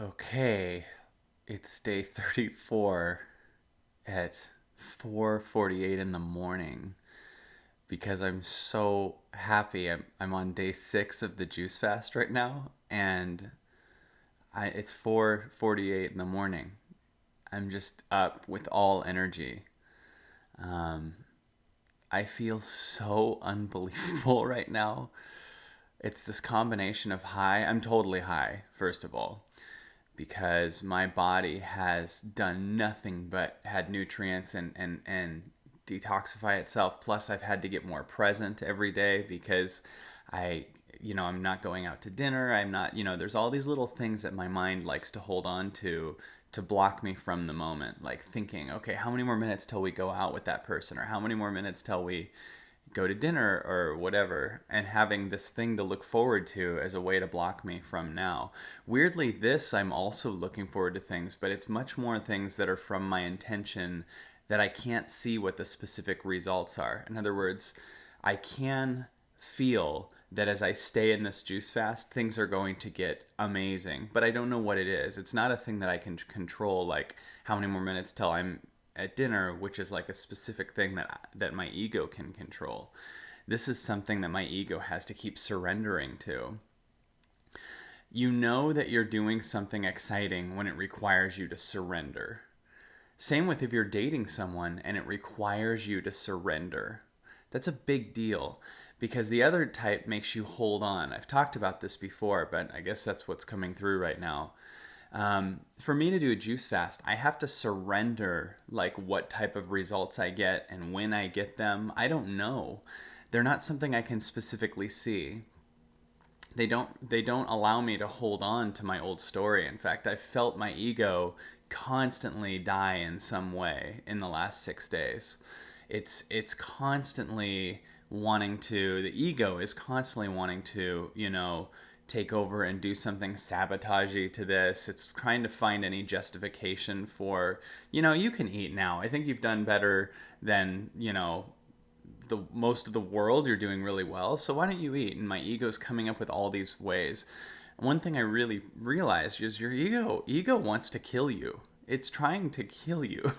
Okay, it's day 34 at 4:48 in the morning because I'm so happy. I'm on day 6 of the juice fast right now, and it's 4:48 in the morning. I'm just up with all energy. Um, I feel so unbelievable right now. It's this combination of high. I'm totally high, first of all, because my body has done nothing but had nutrients and detoxify itself. Plus, I've had to get more present every day because I'm not going out to dinner. I'm not, there's all these little things that my mind likes to hold on to block me from the moment. Like thinking, okay, how many more minutes till we go out with that person? Or how many more minutes till we go to dinner or whatever, and having this thing to look forward to as a way to block me from now. Weirdly, this I'm also looking forward to things, but it's much more things that are from my intention that I can't see what the specific results are. In other words, I can feel that as I stay in this juice fast, things are going to get amazing, but I don't know what it is. It's not a thing that I can control, like how many more minutes till I'm at dinner, which is like a specific thing that my ego can control. This is something that my ego has to keep surrendering to. You know that you're doing something exciting when it requires you to surrender. Same with if you're dating someone and it requires you to surrender. That's a big deal because the other type makes you hold on. I've talked about this before, but I guess that's what's coming through right now. For me to do a juice fast, I have to surrender like what type of results I get and when I get them. I don't know. They're not something I can specifically see. They don't allow me to hold on to my old story. In fact, I felt my ego constantly die in some way in the last 6 days. It's constantly wanting to, the ego is constantly wanting to, take over and do something sabotagey to this. It's trying to find any justification for, you can eat now. I think you've done better than, the most of the world. You're doing really well, so why don't you eat? And my ego's coming up with all these ways. One thing I really realized is your ego wants to kill you. It's trying to kill you.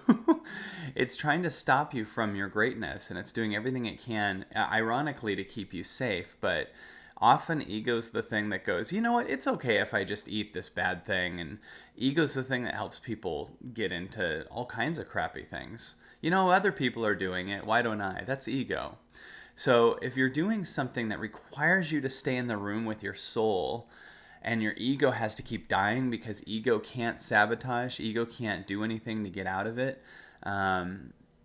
It's trying to stop you from your greatness, and it's doing everything it can, ironically, to keep you safe. But often ego's the thing that goes, you know what, it's okay if I just eat this bad thing. And ego's the thing that helps people get into all kinds of crappy things. Other people are doing it, why don't I? That's ego. So if you're doing something that requires you to stay in the room with your soul, and your ego has to keep dying because ego can't sabotage, ego can't do anything to get out of it,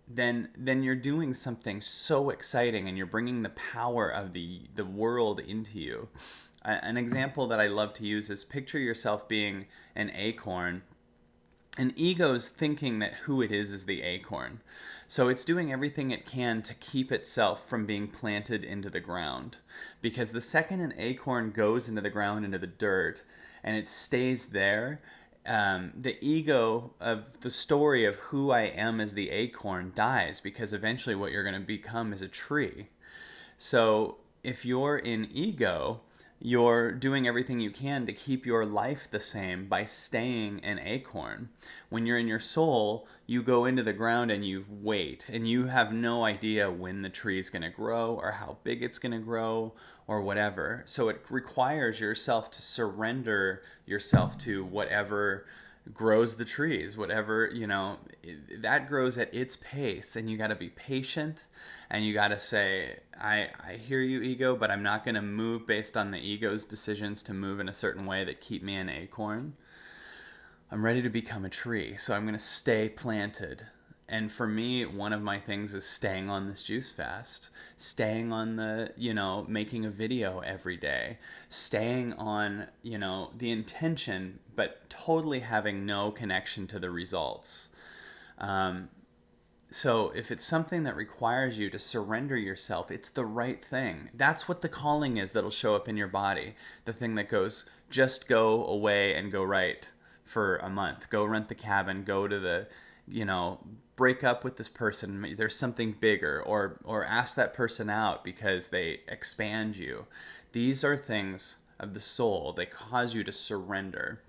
then you're doing something so exciting, and you're bringing the power of the world into you. An example that I love to use is, picture yourself being an acorn, and ego's thinking that who it is the acorn. So it's doing everything it can to keep itself from being planted into the ground. Because the second an acorn goes into the ground, into the dirt, and it stays there, the ego of the story of who I am as the acorn dies, because eventually what you're going to become is a tree. So if you're in ego, you're doing everything you can to keep your life the same by staying an acorn. When you're in your soul, you go into the ground and you wait, and you have no idea when the tree is going to grow or how big it's going to grow or whatever. So it requires yourself to surrender yourself to whatever grows the trees, whatever, that grows at its pace, and you got to be patient, and you got to say, I hear you, ego, but I'm not going to move based on the ego's decisions to move in a certain way that keep me an acorn. I'm ready to become a tree, so I'm going to stay planted. And for me, one of my things is staying on this juice fast, staying on the, making a video every day, staying on, the intention, but totally having no connection to the results. So if it's something that requires you to surrender yourself, it's the right thing. That's what the calling is that'll show up in your body. The thing that goes, just go away and go right for a month. Go rent the cabin, go to the, break up with this person. There's something bigger, or ask that person out because they expand you. These are things of the soul. They cause you to surrender.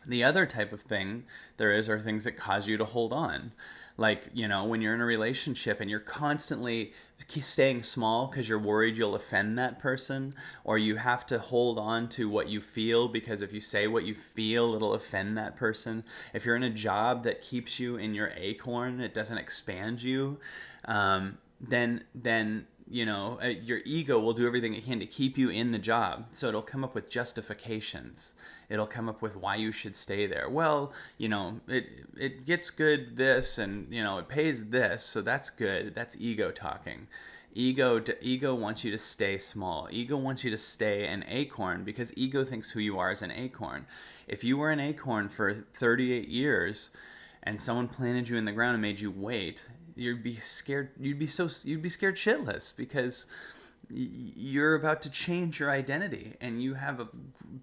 The other type of thing there is are things that cause you to hold on. Like, when you're in a relationship and you're constantly staying small because you're worried you'll offend that person, or you have to hold on to what you feel because if you say what you feel, it'll offend that person. If you're in a job that keeps you in your acorn, it doesn't expand you, then your ego will do everything it can to keep you in the job. So it'll come up with justifications. It'll come up with why you should stay there. Well, it gets good this, and it pays this, so that's good. That's ego talking. Ego wants you to stay small. Ego wants you to stay an acorn because ego thinks who you are as an acorn. If you were an acorn for 38 years and someone planted you in the ground and made you wait, you'd be scared. You'd be scared shitless because you're about to change your identity and you have a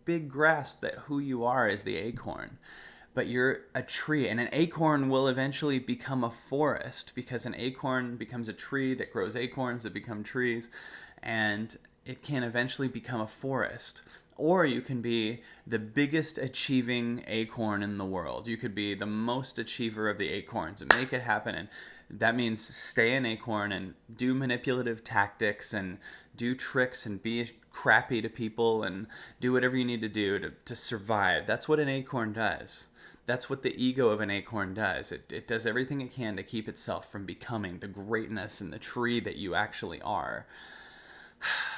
big grasp that who you are is the acorn. But you're a tree, and an acorn will eventually become a forest because an acorn becomes a tree that grows acorns that become trees, and it can eventually become a forest. Or you can be the biggest achieving acorn in the world. You could be the most achiever of the acorns and make it happen. And that means stay an acorn and do manipulative tactics and do tricks and be crappy to people and do whatever you need to do to survive. That's what an acorn does. That's what the ego of an acorn does. It does everything it can to keep itself from becoming the greatness and the tree that you actually are.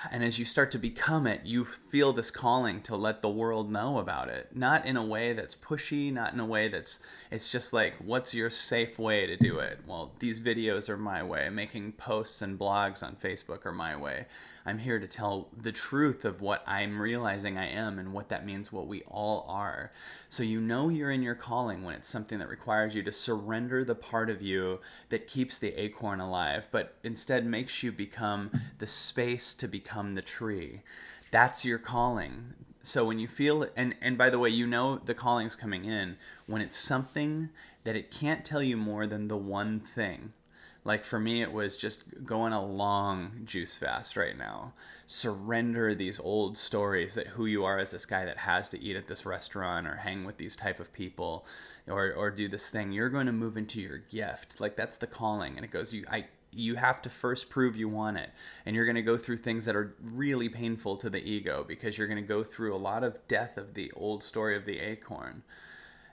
And as you start to become it, you feel this calling to let the world know about it. Not in a way that's pushy, not in a way it's just like, what's your safe way to do it? Well, these videos are my way. Making posts and blogs on Facebook are my way. I'm here to tell the truth of what I'm realizing I am and what that means, what we all are. So you're in your calling when it's something that requires you to surrender the part of you that keeps the acorn alive, but instead makes you become the space to become the tree. That's your calling. So when you feel it, and by the way, the calling's coming in when it's something that it can't tell you more than the one thing. Like for me, it was just going a long juice fast right now. Surrender these old stories that who you are as this guy that has to eat at this restaurant or hang with these type of people or do this thing. You're going to move into your gift. Like that's the calling. And it goes, you have to first prove you want it. And you're going to go through things that are really painful to the ego because you're going to go through a lot of death of the old story of the acorn.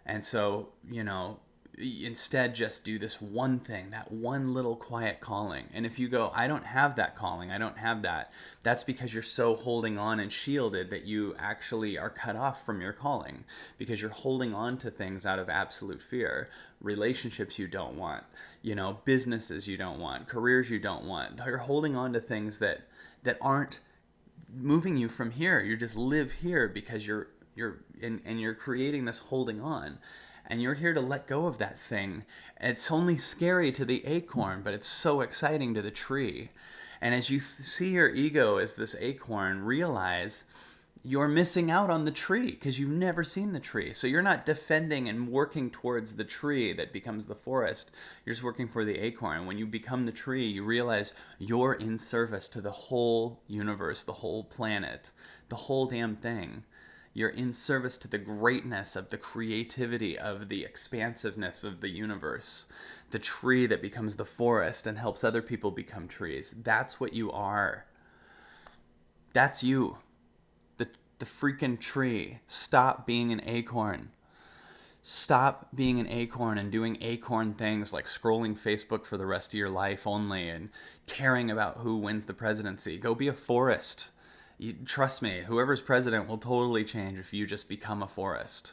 And so, instead just do this one thing, that one little quiet calling. And if you go, I don't have that calling, I don't have that, that's because you're so holding on and shielded that you actually are cut off from your calling because you're holding on to things out of absolute fear. Relationships you don't want, businesses you don't want, careers you don't want. You're holding on to things that aren't moving you from here. You just live here because you're creating this holding on. And you're here to let go of that thing. It's only scary to the acorn, but it's so exciting to the tree. And as you see your ego as this acorn, realize you're missing out on the tree because you've never seen the tree. So you're not defending and working towards the tree that becomes the forest. You're just working for the acorn. When you become the tree, you realize you're in service to the whole universe, the whole planet, the whole damn thing. You're in service to the greatness of the creativity of the expansiveness of the universe. The tree that becomes the forest and helps other people become trees. That's what you are. That's you. The freaking tree. Stop being an acorn. Stop being an acorn and doing acorn things like scrolling Facebook for the rest of your life only and caring about who wins the presidency. Go be a forest. Trust me, whoever's president will totally change if you just become a forest.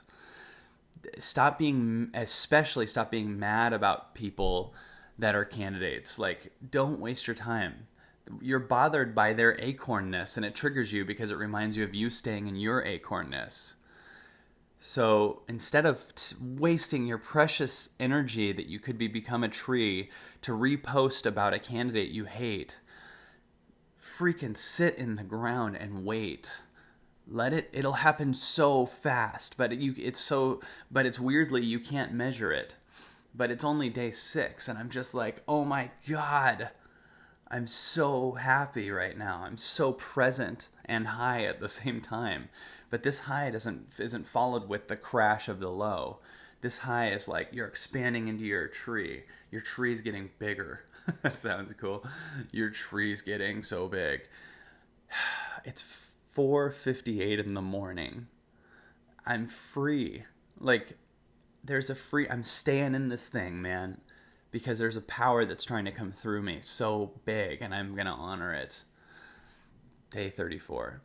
Stop being mad about people that are candidates. Like, don't waste your time. You're bothered by their acornness, and it triggers you because it reminds you of you staying in your acornness. So instead of wasting your precious energy that you could become a tree to repost about a candidate you hate, freaking sit in the ground and wait. It'll happen so fast, but it's weirdly you can't measure it. But it's only day 6 and I'm just like, oh my God, I'm so happy right now. I'm so present and high at the same time. But this high doesn't isn't followed with the crash of the low. This high is like you're expanding into your tree. Your tree's getting bigger. That sounds cool. Your tree's getting so big. It's 4:58 in the morning. I'm free. Like I'm staying in this thing, man, because there's a power that's trying to come through me so big, and I'm going to honor it. Day 34.